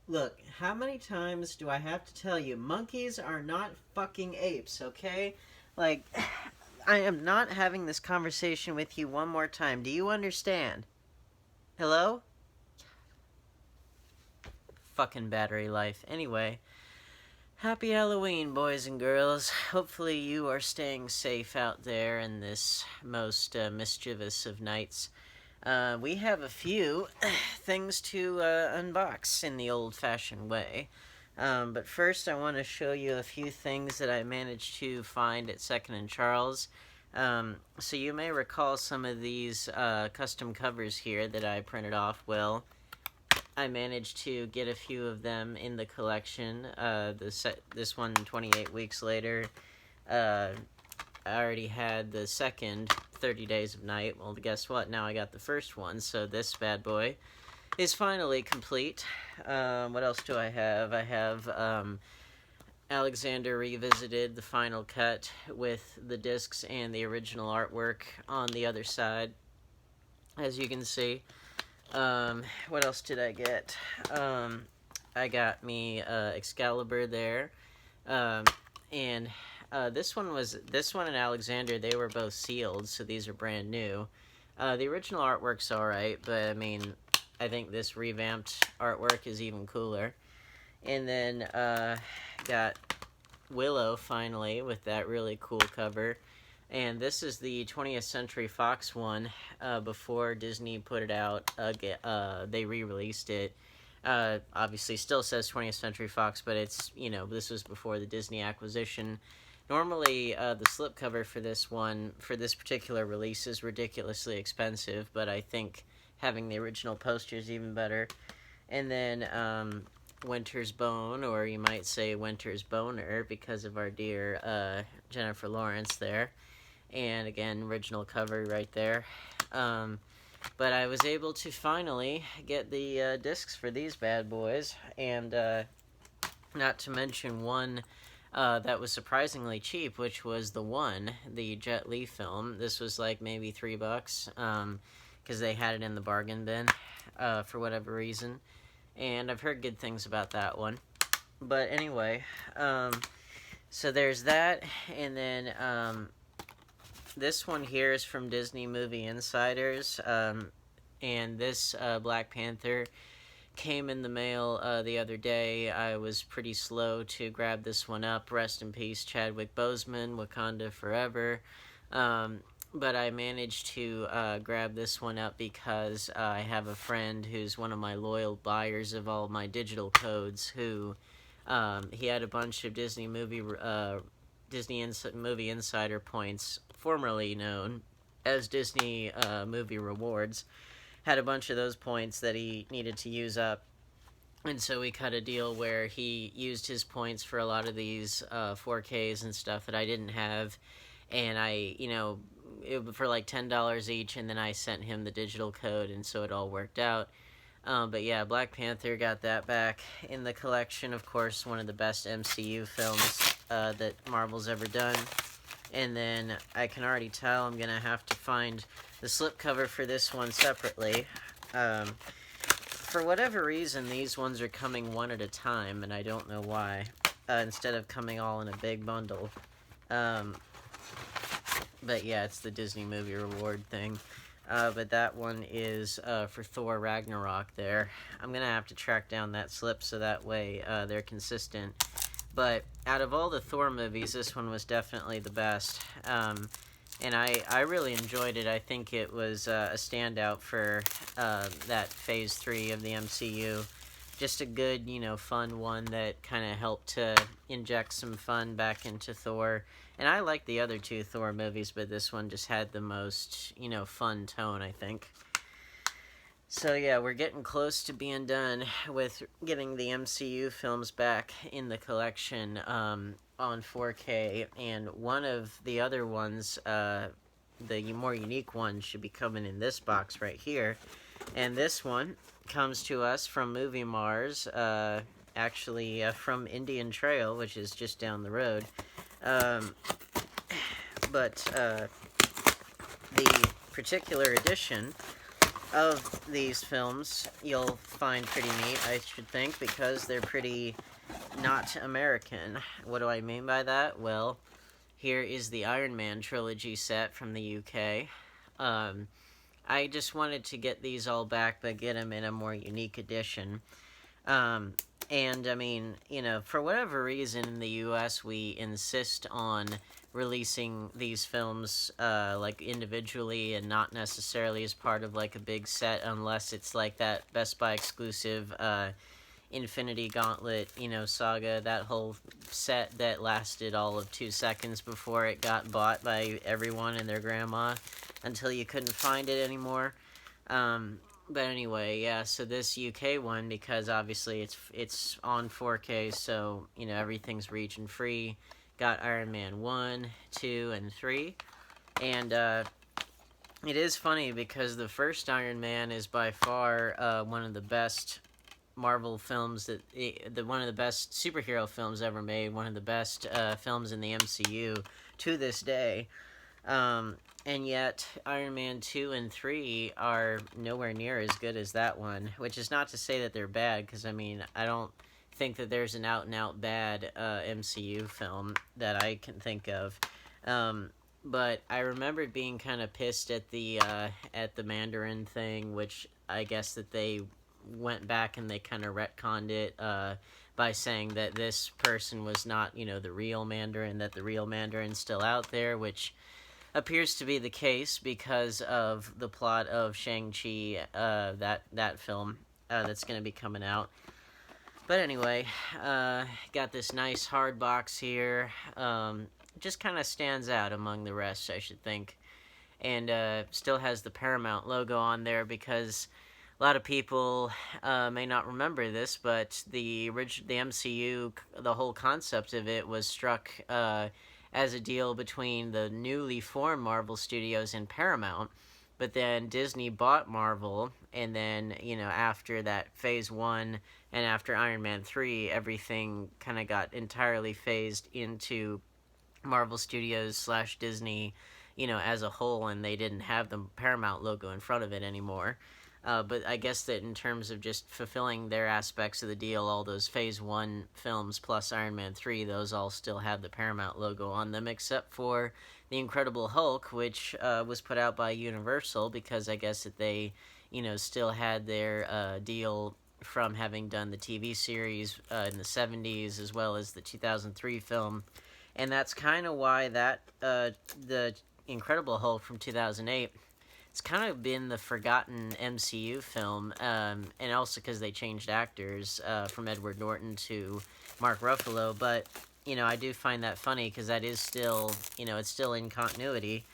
Look, how many times do I have to tell you, monkeys are not fucking apes, okay? Like, I am not having this conversation with you one more time. Do you understand? Hello? Fucking battery life. Anyway, happy Halloween, boys and girls. Hopefully you are staying safe out there in this most mischievous of nights. We have a few things to unbox in the old-fashioned way. But first, I want to show you a few things that I managed to find at Second and Charles. So you may recall some of these custom covers here that I printed off. Well, I managed to get a few of them in the collection. This one 28 weeks later. I already had the second 30 Days of Night. Well, guess what? Now I got the first one, so this bad boy is finally complete. What else do I have? I have Alexander Revisited, the final cut, with the discs and the original artwork on the other side, as you can see. What else did I get? I got me Excalibur there, and this one and Alexander, they were both sealed, so these are brand new. The original artwork's alright, but I mean, I think this revamped artwork is even cooler. And then got Willow finally with that really cool cover. And this is the 20th Century Fox one. Before Disney put it out, they re-released it. Obviously still says 20th Century Fox, but it's, this was before the Disney acquisition. Normally, the slipcover for this one, for this particular release, is ridiculously expensive, but I think having the original poster is even better. And then Winter's Bone, or you might say Winter's Boner, because of our dear Jennifer Lawrence there. And again, original cover right there. But I was able to finally get the discs for these bad boys, and not to mention one that was surprisingly cheap, which was the Jet Li film. This was like maybe $3, because they had it in the bargain bin for whatever reason. And I've heard good things about that one. But anyway, so there's that, and then this one here is from Disney Movie Insiders, and this Black Panther came in the mail the other day. I was pretty slow to grab this one up. Rest in peace, Chadwick Boseman, Wakanda Forever. But I managed to grab this one up because I have a friend who's one of my loyal buyers of all my digital codes, who he had a bunch of Disney Movie Insider points, formerly known as Disney Movie Rewards. Had a bunch of those points that he needed to use up, and so we cut a deal where he used his points for a lot of these 4Ks and stuff that I didn't have, and I, for like $10 each, and then I sent him the digital code, and so it all worked out. But yeah, Black Panther, got that back in the collection. Of course, one of the best MCU films that Marvel's ever done. And then I can already tell I'm going to have to find the slipcover for this one separately. For whatever reason, these ones are coming one at a time, and I don't know why, instead of coming all in a big bundle. But yeah, it's the Disney Movie Reward thing. But that one is for Thor Ragnarok there. I'm going to have to track down that slip so that way they're consistent. But out of all the Thor movies, this one was definitely the best. And I really enjoyed it. I think it was a standout for that Phase 3 of the MCU. Just a good, fun one that kind of helped to inject some fun back into Thor. And I like the other two Thor movies, but this one just had the most, fun tone, I think. So yeah, we're getting close to being done with getting the MCU films back in the collection on 4K, and one of the other ones, the more unique one, should be coming in this box right here. And this one comes to us from Movie Mars, actually from Indian Trail, which is just down the road. But the particular edition of these films you'll find pretty neat, I should think, because they're pretty not American. What do I mean by that? Well, here is the Iron Man trilogy set from the UK. Um, I just wanted to get these all back, but get them in a more unique edition. Um, and I mean, for whatever reason in the US, we insist on releasing these films like individually and not necessarily as part of like a big set, unless it's like that Best Buy exclusive Infinity Gauntlet, saga, that whole set that lasted all of 2 seconds before it got bought by everyone and their grandma until you couldn't find it anymore. But anyway, yeah, so this UK one, because obviously it's on 4K, so, everything's region free, got Iron Man 1, 2, and 3, and, it is funny because the first Iron Man is by far, one of the best Marvel films one of the best superhero films ever made, one of the best, films in the MCU to this day. And yet, Iron Man 2 and 3 are nowhere near as good as that one, which is not to say that they're bad, because, I don't think that there's an out-and-out bad MCU film that I can think of. But I remembered being kind of pissed at the Mandarin thing, which I guess that they went back and they kind of retconned it by saying that this person was not, the real Mandarin, that the real Mandarin's still out there, which appears to be the case because of the plot of Shang-Chi, that film that's going to be coming out. But anyway, got this nice hard box here. Just kind of stands out among the rest, I should think. And still has the Paramount logo on there because a lot of people may not remember this, but the MCU, the whole concept of it was struck as a deal between the newly formed Marvel Studios and Paramount. But then Disney bought Marvel, and then, after that Phase 1 and after Iron Man 3, everything kind of got entirely phased into Marvel Studios / Disney, as a whole, and they didn't have the Paramount logo in front of it anymore. But I guess that in terms of just fulfilling their aspects of the deal, all those Phase 1 films plus Iron Man 3, those all still have the Paramount logo on them, except for The Incredible Hulk, which was put out by Universal, because I guess that they, still had their deal from having done the TV series in the 70s, as well as the 2003 film. And that's kind of why the Incredible Hulk from 2008, it's kind of been the forgotten MCU film, and also because they changed actors from Edward Norton to Mark Ruffalo. But, I do find that funny because that is still, it's still in continuity,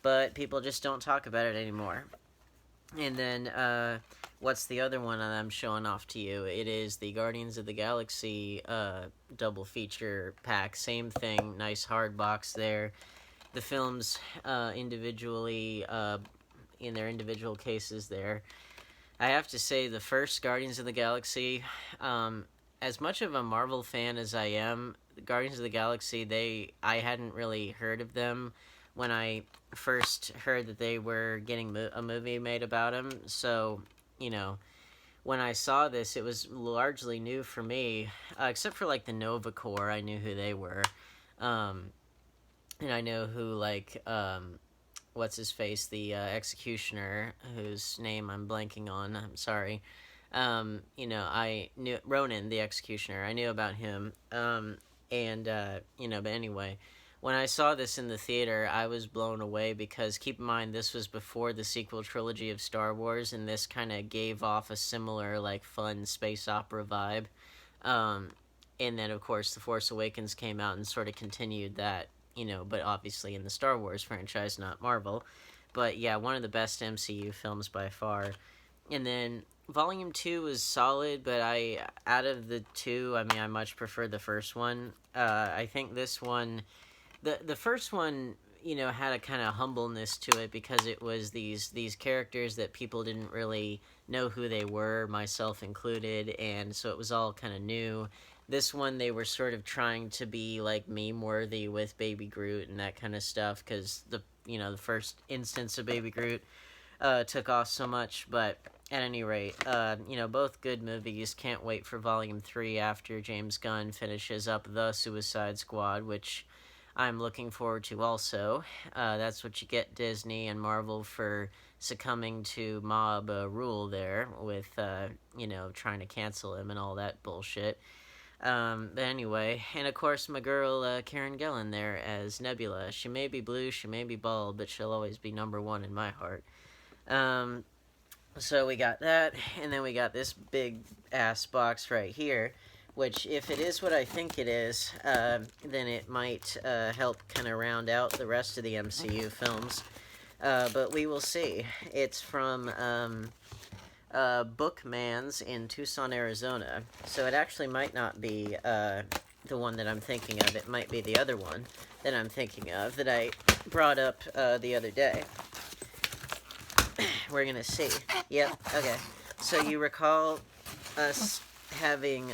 but people just don't talk about it anymore. And then, what's the other one that I'm showing off to you? It is the Guardians of the Galaxy double feature pack. Same thing, nice hard box there. The films individually, in their individual cases there. I have to say, the first Guardians of the Galaxy, as much of a Marvel fan as I am, Guardians of the Galaxy, I hadn't really heard of them when I first heard that they were getting a movie made about them. So, when I saw this, it was largely new for me, except for, like, the Nova Corps. I knew who they were. And I know who, like, what's his face, the executioner, whose name I'm blanking on. I'm sorry. I knew Ronan, the executioner. I knew about him. But anyway, when I saw this in the theater, I was blown away because, keep in mind, this was before the sequel trilogy of Star Wars, and this kind of gave off a similar, like, fun space opera vibe. And then, of course, The Force Awakens came out and sort of continued that, but obviously in the Star Wars franchise, not Marvel. But yeah, one of the best MCU films by far. And then Volume 2 was solid, but out of the two, I much prefer the first one. I think this one, the first one, had a kind of humbleness to it because it was these characters that people didn't really know who they were, myself included, and so it was all kind of new. This one, they were sort of trying to be, like, meme-worthy with Baby Groot and that kind of stuff, because the first instance of Baby Groot took off so much, but at any rate, both good movies. Can't wait for Volume 3 after James Gunn finishes up The Suicide Squad, which I'm looking forward to also. That's what you get, Disney and Marvel, for succumbing to mob rule there with, trying to cancel him and all that bullshit. But anyway, and of course my girl Karen Gillan there as Nebula. She may be blue, she may be bald, but she'll always be number one in my heart. So we got that, and then we got this big ass box right here, which, if it is what I think it is, then it might help kind of round out the rest of the MCU films. But we will see. It's from Bookman's in Tucson, Arizona. So it actually might not be the one that I'm thinking of. It might be the other one that I'm thinking of that I brought up the other day. We're gonna see. Yep, okay. So you recall us having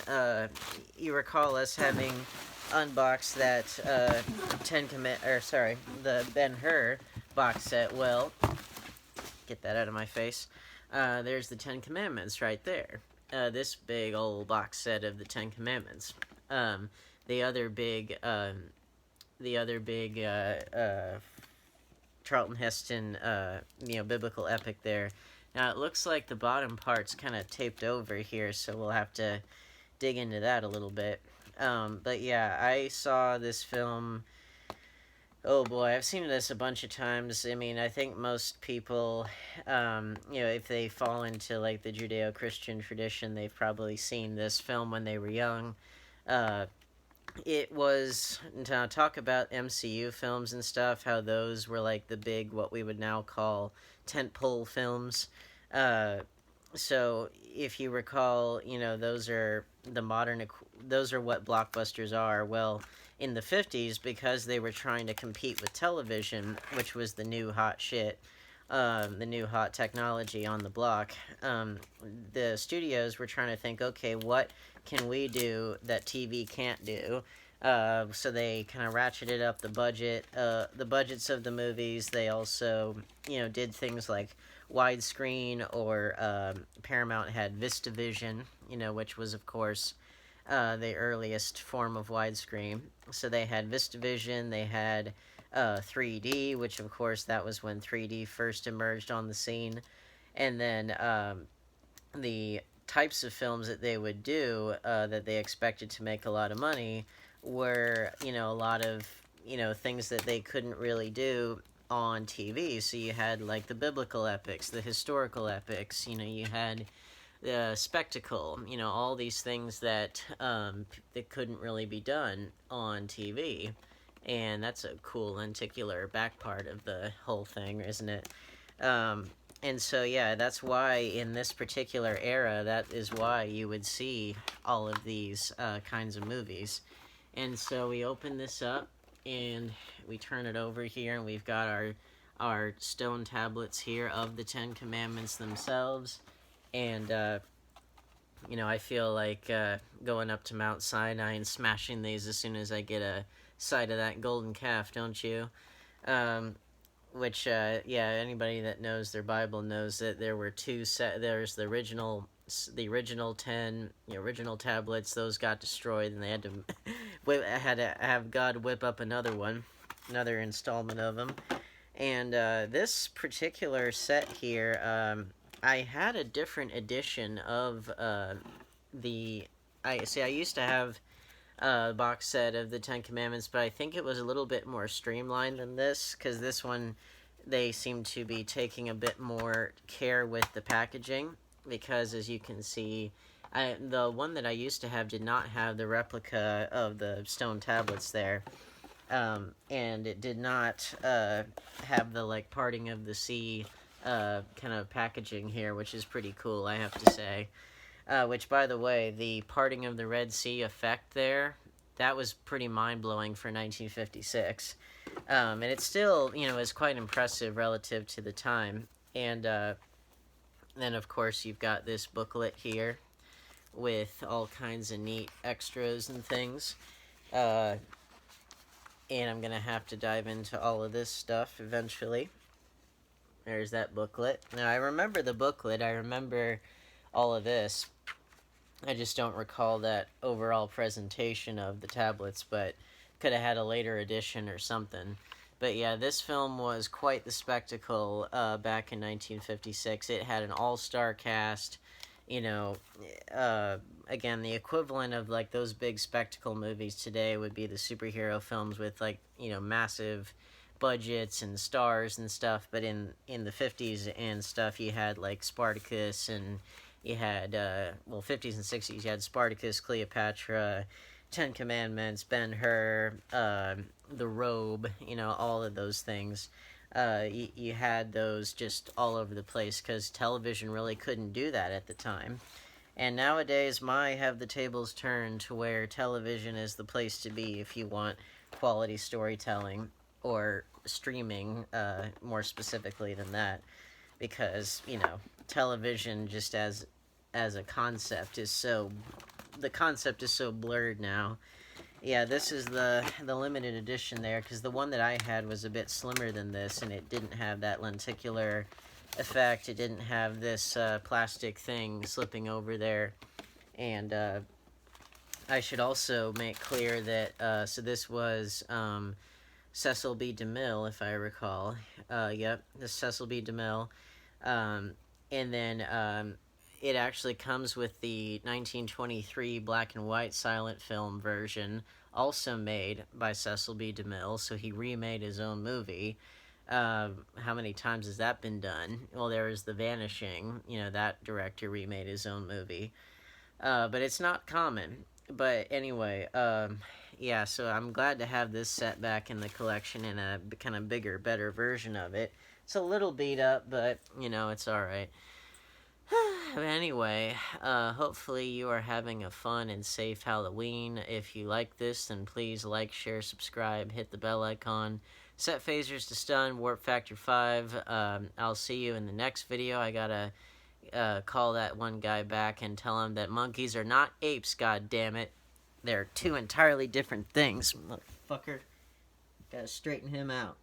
unboxed that the Ben-Hur box set. Well, get that out of my face. There's the Ten Commandments right there. This big old box set of the Ten Commandments. The other big Charlton Heston, biblical epic there. Now, it looks like the bottom part's kind of taped over here, so we'll have to dig into that a little bit. But yeah, I saw this film. Oh boy, I've seen this a bunch of times. I mean, I think most people, if they fall into, like, the Judeo-Christian tradition, they've probably seen this film when they were young. It was, to talk about MCU films and stuff, how those were like the big, what we would now call tentpole films. So if you recall, those are those are what blockbusters are. Well, in the 50s, because they were trying to compete with television, which was the new hot shit, the new hot technology on the block, the studios were trying to think, okay, what can we do that TV can't do? So they kind of ratcheted up the budgets of the movies. They also, did things like widescreen, or Paramount had VistaVision, which was, of course, the earliest form of widescreen. So they had VistaVision, they had 3D, which, of course, that was when 3D first emerged on the scene. And then the types of films that they would do that they expected to make a lot of money were, a lot of, things that they couldn't really do on TV. So you had, like, the biblical epics, the historical epics, you had the spectacle, all these things that that couldn't really be done on TV. And that's a cool lenticular back part of the whole thing, isn't it? And so, yeah, that's why in this particular era, that is why you would see all of these kinds of movies. And so we open this up, and we turn it over here, and we've got our stone tablets here of the Ten Commandments themselves. And, I feel like going up to Mount Sinai and smashing these as soon as I get a sight of that golden calf, don't you? Which, anybody that knows their Bible knows that there were there's the original 10, original tablets. Those got destroyed, and they had to have God whip up another installment of them. And this particular set here, I had a different edition of I used to have a box set of the Ten Commandments, but I think it was a little bit more streamlined than this, because this one, they seem to be taking a bit more care with the packaging, because as you can see, the one that I used to have did not have the replica of the stone tablets there, and it did not have the, like, parting of the sea kind of packaging here, which is pretty cool, I have to say. Which, by the way, the parting of the Red Sea effect there, that was pretty mind-blowing for 1956. And it still, is quite impressive relative to the time. And then, of course, you've got this booklet here with all kinds of neat extras and things. And I'm going to have to dive into all of this stuff eventually. there's that booklet. Now, I remember the booklet. I remember all of this. I just don't recall that overall presentation of the tablets, but could have had a later edition or something. But yeah, this film was quite the spectacle back in 1956. It had an all-star cast. You know, uh, again, the equivalent of like those big spectacle movies today would be the superhero films with like massive budgets and stars and stuff. But in the 50s and stuff, you had like Spartacus, and you had 50s and 60s. You had Spartacus, Cleopatra, Ten Commandments, Ben Hur, The Robe. All of those things. You had those just all over the place because television really couldn't do that at the time. And nowadays, have the tables turned to where television is the place to be if you want quality storytelling, or streaming, more specifically than that, because television just as a concept is so the concept is so blurred now. Yeah, this is the limited edition there, because the one that I had was a bit slimmer than this, and it didn't have that lenticular effect. It didn't have this plastic thing slipping over there. And I should also make clear that so this was Cecil B. DeMille, if I recall. Yep, this Cecil B. DeMille. And then it actually comes with the 1923 black and white silent film version, also made by Cecil B. DeMille, so he remade his own movie. How many times has that been done? Well, there was The Vanishing, that director remade his own movie. But it's not common. But anyway, yeah, so I'm glad to have this set back in the collection in a kind of bigger, better version of it. It's a little beat up, but, it's alright. But anyway, hopefully you are having a fun and safe Halloween. If you like this, then please like, share, subscribe, hit the bell icon. Set phasers to stun, warp factor 5. I'll see you in the next video. I gotta call that one guy back and tell him that monkeys are not apes, goddammit. They're two entirely different things, motherfucker. Gotta straighten him out.